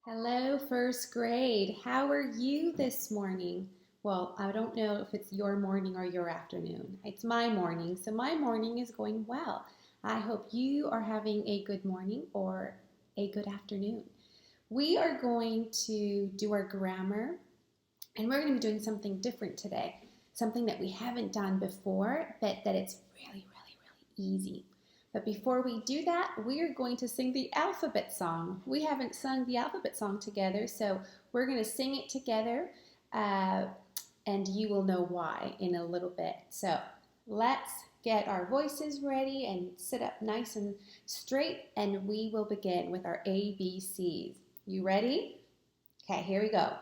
Hello, first grade. How are you this morning? Well, I don't know if it's your morning or your afternoon. It's my morning, so my morning is going well. I hope you are having a good morning or a good afternoon. We are going to do our grammar, and we're going to be doing something different today, something that we haven't done before, but that it's really easy. But before we do that, we are going to sing the alphabet song. We haven't sung the alphabet song together, so we're going to sing it together, and you will know why in a little bit. So let's get our voices ready and sit up nice and straight, and we will begin with our ABCs. You ready? Okay, here we go.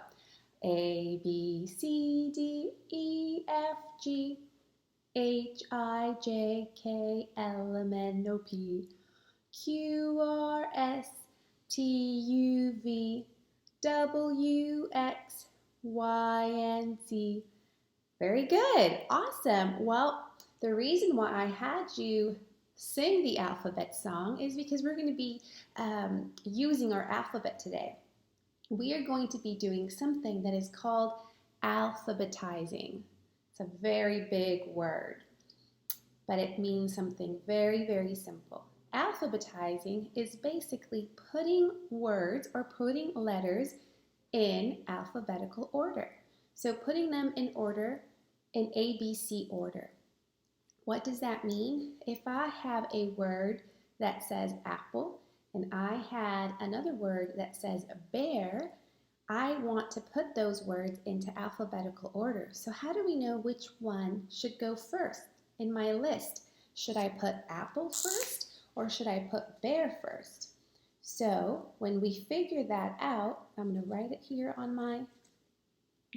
A, B, C, D, E, F, G, H, I, J, K, L, M, N, O, P, Q, R, S, T, U, V, W, X, Y, and Z. Very good. Awesome. Well, the reason why I had you sing the alphabet song is because we're going to be using our alphabet today. We are going to be doing something that is called alphabetizing. It's a very big word, but it means something very simple. Alphabetizing is basically putting words or putting letters in alphabetical order. So putting them in order, in ABC order. What does that mean? If I have a word that says apple, and I had another word that says bear, I want to put those words into alphabetical order. So how do we know which one should go first in my list? Should I put apple first or should I put bear first? So when we figure that out, I'm going to write it here on my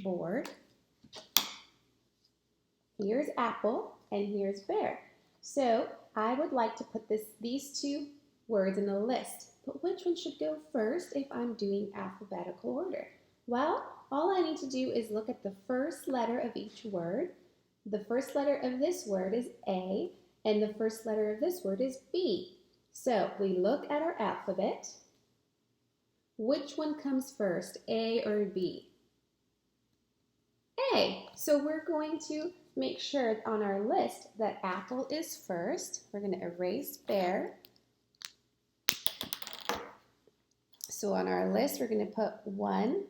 board. Here's apple and here's bear. So I would like to put these two words in a list. But which one should go first if I'm doing alphabetical order? Well, all I need to do is look at the first letter of each word. The first letter of this word is A, and the first letter of this word is B. So we look at our alphabet. Which one comes first, A or B? A. So we're going to make sure on our list that apple is first. We're going to erase bear. So on our list, we're going to put 1,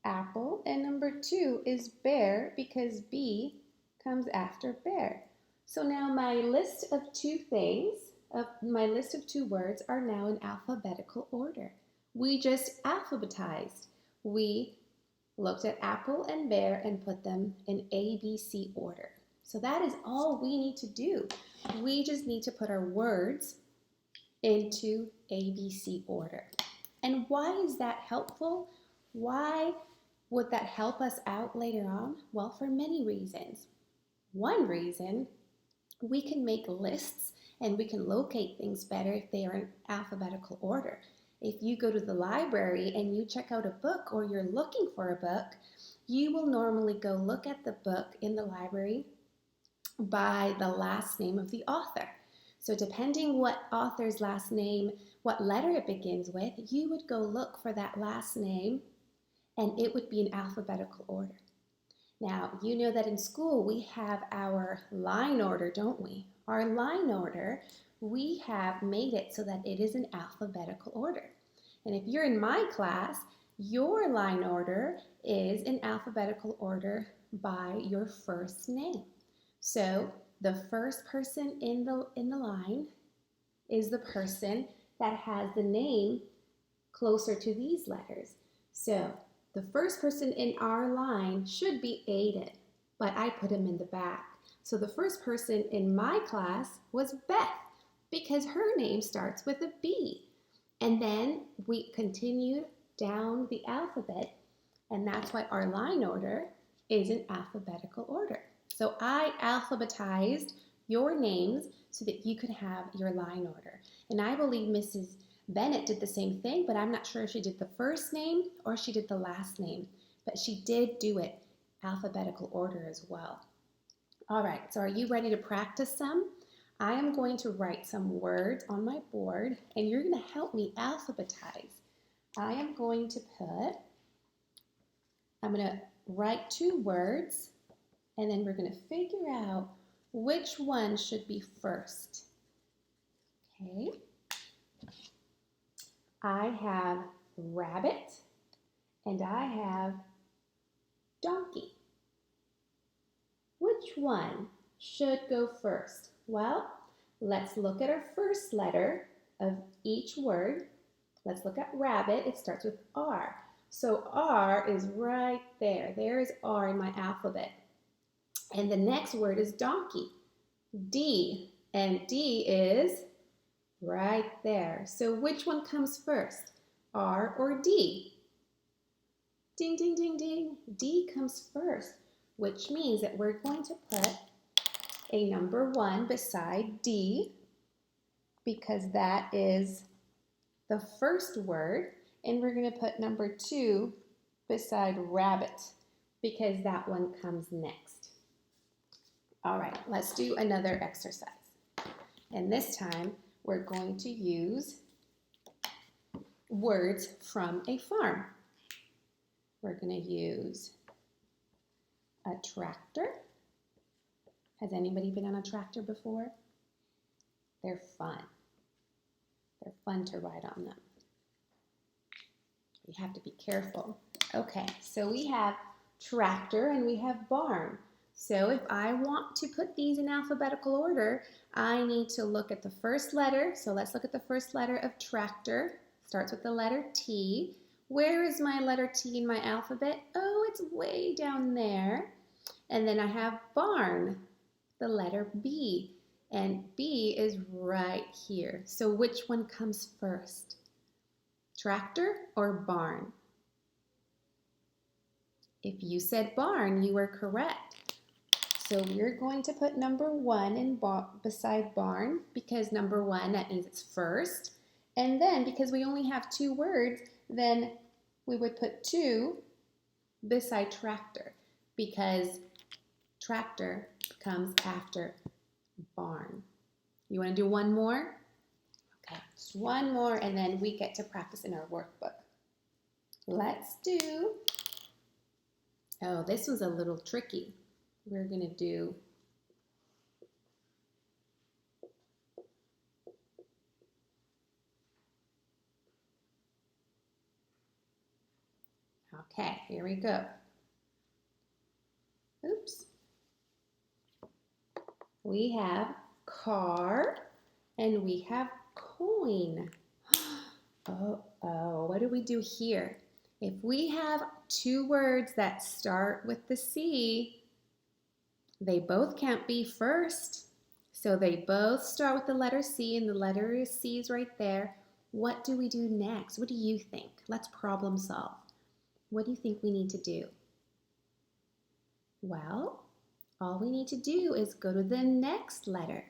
apple, and number 2 is bear because B comes after bear. So now my list of my list of two words are now in alphabetical order. We just alphabetized. We looked at apple and bear and put them in ABC order. So that is all we need to do. We just need to put our words into ABC order. And why is that helpful? Why would that help us out later on? Well, for many reasons. One reason, we can make lists and we can locate things better if they are in alphabetical order. If you go to the library and you check out a book or you're looking for a book, you will normally go look at the book in the library by the last name of the author. So depending what author's last name, what letter it begins with, you would go look for that last name and it would be in alphabetical order. Now, you know that in school we have our line order, don't we? Our line order, we have made it so that it is in alphabetical order. And if you're in my class, your line order is in alphabetical order by your first name. So the first person in the line is the person that has the name closer to these letters. So the first person in our line should be Aiden, but I put him in the back. So the first person in my class was Beth because her name starts with a B. And then we continued down the alphabet, and that's why our line order is in alphabetical order. So I alphabetized your names so that you could have your line order. And I believe Mrs. Bennett did the same thing, but I'm not sure if she did the first name or she did the last name. But she did do it alphabetical order as well. All right, so are you ready to practice some? I am going to write some words on my board, and you're going to help me alphabetize. I am going to I'm going to write 2 words, and then we're going to figure out which one should be first. Okay. I have rabbit, and I have donkey. Which one should go first? Well, let's look at our first letter of each word. Let's look at rabbit. It starts with R. So R is right there. There is R in my alphabet. And the next word is donkey. D. And D is right there. So which one comes first? R or D? Ding, ding, ding, ding. D comes first, which means that we're going to put a number 1 beside D because that is the first word, and we're going to put number 2 beside rabbit because that one comes next. All right, let's do another exercise. And this time, we're going to use words from a farm. We're going to use a tractor. Has anybody been on a tractor before? They're fun. They're fun to ride on them. You have to be careful. Okay, so we have tractor and we have barn. So if I want to put these in alphabetical order, I need to look at the first letter. So let's look at the first letter of tractor. Starts with the letter T. Where is my letter T in my alphabet? Oh, it's way down there. And then I have barn, the letter B. And B is right here. So which one comes first? Tractor or barn? If you said barn, you are correct. So we're going to put number 1 in beside barn because number 1, that means it's first. And then because we only have 2 words, then we would put 2 beside tractor because tractor comes after barn. You want to do one more? Okay, just one more and then we get to practice in our workbook. Let's do, oh, this was a little tricky. We're going to do okay, here we go. Oops. We have car and we have coin. Oh, what do we do here? If we have 2 words that start with the C, they both can't be first. So they both start with the letter C and the letter C is right there. What do we do next? What do you think? Let's problem solve. What do you think we need to do? Well, all we need to do is go to the next letter,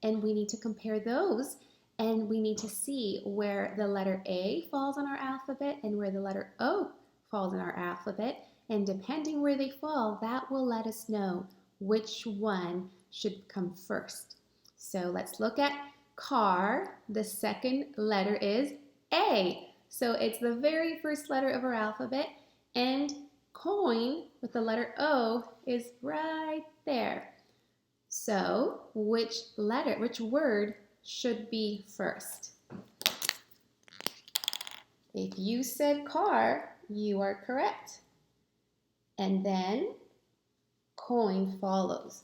and we need to compare those, and we need to see where the letter A falls on our alphabet and where the letter O falls in our alphabet, and depending where they fall, that will let us know which one should come first. So let's look at car. The second letter is A. So it's the very first letter of our alphabet, and coin with the letter O is right there. So which word should be first? If you said car, you are correct. And then coin follows.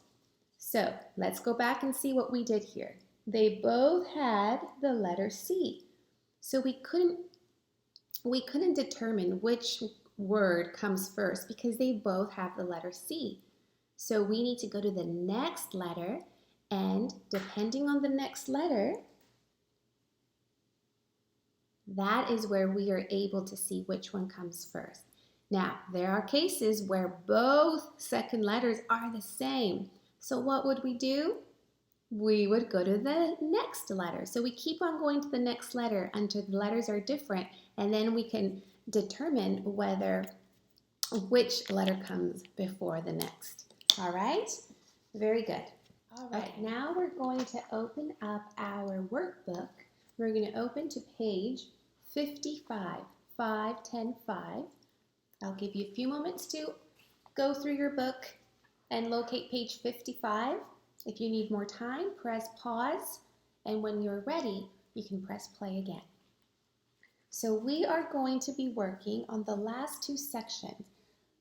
So let's go back and see what we did here. They both had the letter C. So we couldn't determine which word comes first because they both have the letter C. So we need to go to the next letter, and depending on the next letter, that is where we are able to see which one comes first. Now, there are cases where both second letters are the same. So what would we do? We would go to the next letter. So we keep on going to the next letter until the letters are different, and then we can determine which letter comes before the next. All right? Very good. All right, okay, now we're going to open up our workbook. We're going to open to page 55. 5, 10, 5. I'll give you a few moments to go through your book and locate page 55. If you need more time, press pause, and when you're ready, you can press play again. So we are going to be working on the last two sections.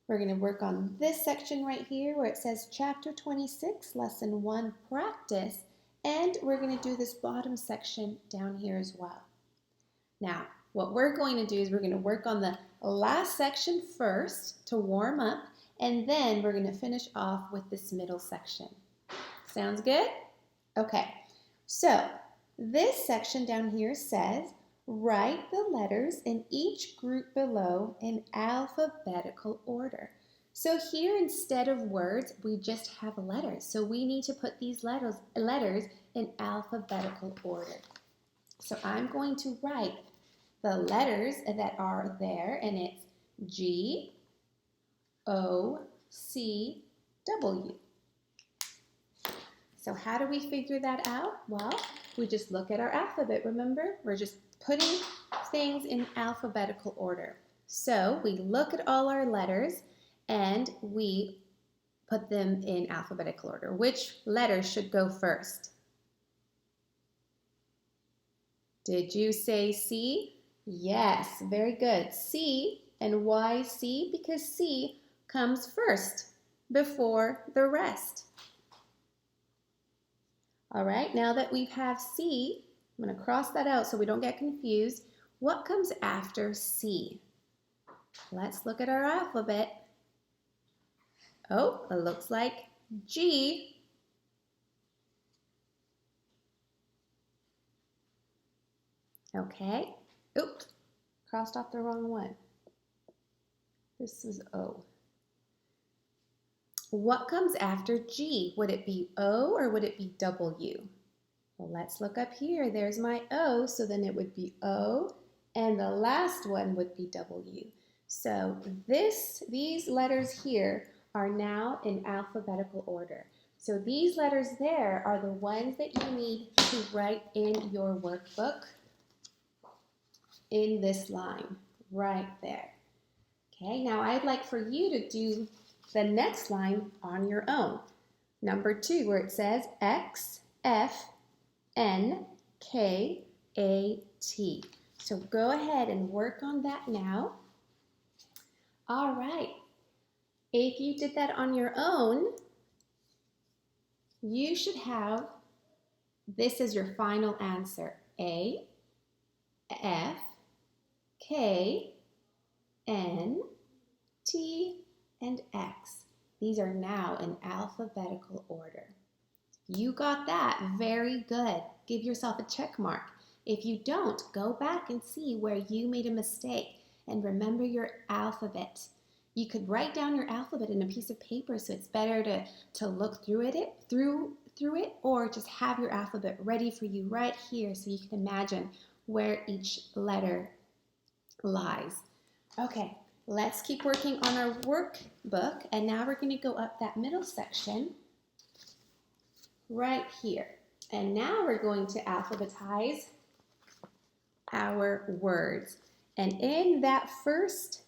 We're going to work on this section right here where it says Chapter 26, Lesson 1, Practice, and we're going to do this bottom section down here as well. Now, what we're going to do is we're going to work on the last section first to warm up, and then we're going to finish off with this middle section. Sounds good? Okay, so this section down here says, write the letters in each group below in alphabetical order. So here, instead of words, we just have letters. So we need to put these letters in alphabetical order. So I'm going to write the letters that are there, and it's G, O, C, W. So how do we figure that out? Well, we just look at our alphabet, remember? We're just putting things in alphabetical order. So we look at all our letters and we put them in alphabetical order. Which letters should go first? Did you say C? Yes, very good. C, and why C? Because C comes first before the rest. All right, now that we have C, I'm going to cross that out so we don't get confused. What comes after C? Let's look at our alphabet. Oh, it looks like G. Okay. Oops, crossed off the wrong one. This is O. What comes after G? Would it be O or would it be W? Well, let's look up here. There's my O, so then it would be O, and the last one would be W. So these letters here are now in alphabetical order. So these letters there are the ones that you need to write in your workbook in this line right there. Okay, now I'd like for you to do the next line on your own. Number 2, where it says X, F, N, K, A, T. So go ahead and work on that now. All right. If you did that on your own, you should have this as your final answer. A, F, K, N, T, and X. These are now in alphabetical order. You got that. Very good. Give yourself a check mark. If you don't, go back and see where you made a mistake and remember your alphabet. You could write down your alphabet in a piece of paper so it's better to look through it, or just have your alphabet ready for you right here so you can imagine where each letter lies. Okay, let's keep working on our workbook, and now we're going to go up that middle section right here. And now we're going to alphabetize our words. And in that first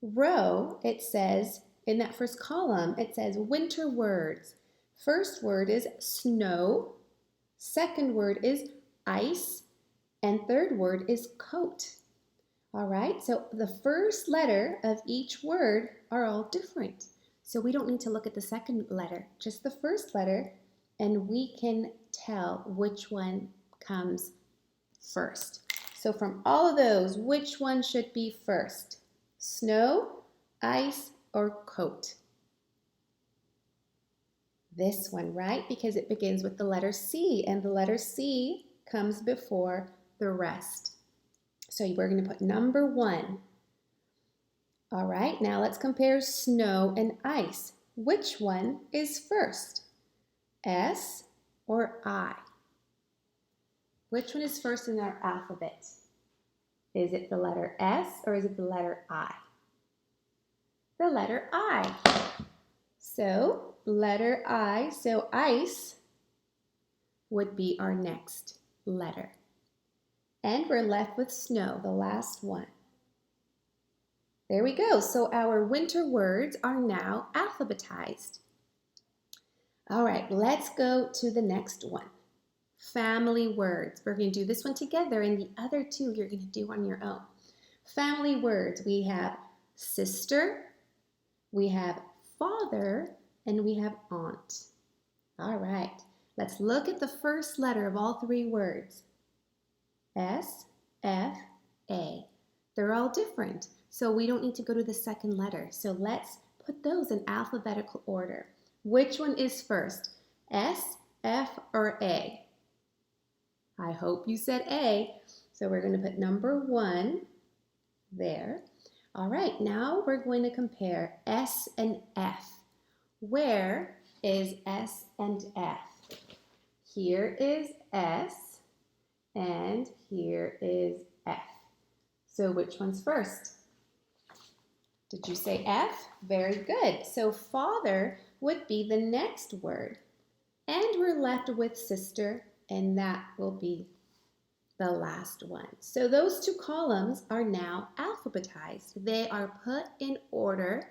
row, it says, in that first column, it says winter words. First word is snow, second word is ice, and third word is coat. All right, so the first letter of each word are all different. So we don't need to look at the second letter, just the first letter, and we can tell which one comes first. So from all of those, which one should be first? Snow, ice, or coat? This one, right? Because it begins with the letter C, and the letter C comes before the rest. So we're going to put number 1. All right, now let's compare snow and ice. Which one is first? S or I? Which one is first in our alphabet? Is it the letter S or is it the letter I? The letter I. So letter I, so ice would be our next letter. And we're left with snow, the last one. There we go. So our winter words are now alphabetized. All right, let's go to the next one. Family words. We're going to do this one together, and the other two you're going to do on your own. Family words. We have sister, we have father, and we have aunt. All right, let's look at the first letter of all three words. S, F, A. They're all different, so we don't need to go to the second letter. So let's put those in alphabetical order. Which one is first? S, F, or A? I hope you said A. So we're going to put number 1 there. All right, now we're going to compare S and F. Where is S and F? Here is S and here is F. So which one's first? Did you say F? Very good. So father would be the next word. And we're left with sister, and that will be the last one. So those two columns are now alphabetized. They are put in order,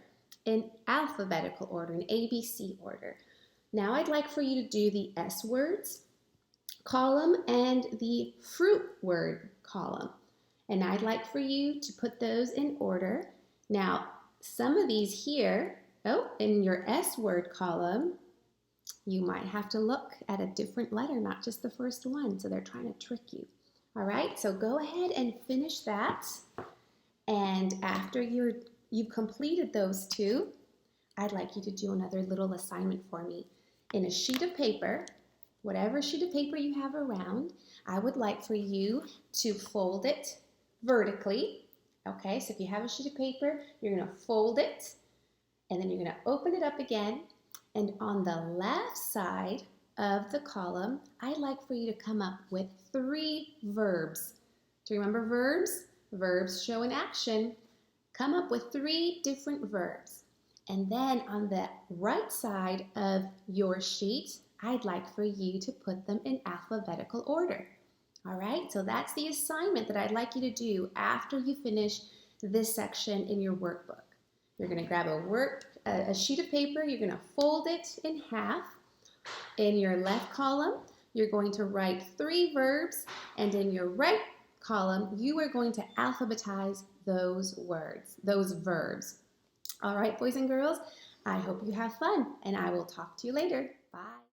in alphabetical order, in ABC order. Now I'd like for you to do the S words column and the fruit word column. And I'd like for you to put those in order. Now, some of these here, in your S word column, you might have to look at a different letter, not just the first one. So they're trying to trick you. All right, so go ahead and finish that. And after you've completed those two, I'd like you to do another little assignment for me. In a sheet of paper, whatever sheet of paper you have around, I would like for you to fold it vertically. Okay, so if you have a sheet of paper, you're going to fold it, and then you're going to open it up again. And on the left side of the column, I'd like for you to come up with 3 verbs. Do you remember verbs? Verbs show an action. Come up with 3 different verbs. And then on the right side of your sheet, I'd like for you to put them in alphabetical order. All right, so that's the assignment that I'd like you to do after you finish this section in your workbook. You're going to grab a sheet of paper, you're going to fold it in half. In your left column, you're going to write 3 verbs, and in your right column, you are going to alphabetize those verbs. All right, boys and girls, I hope you have fun, and I will talk to you later. Bye.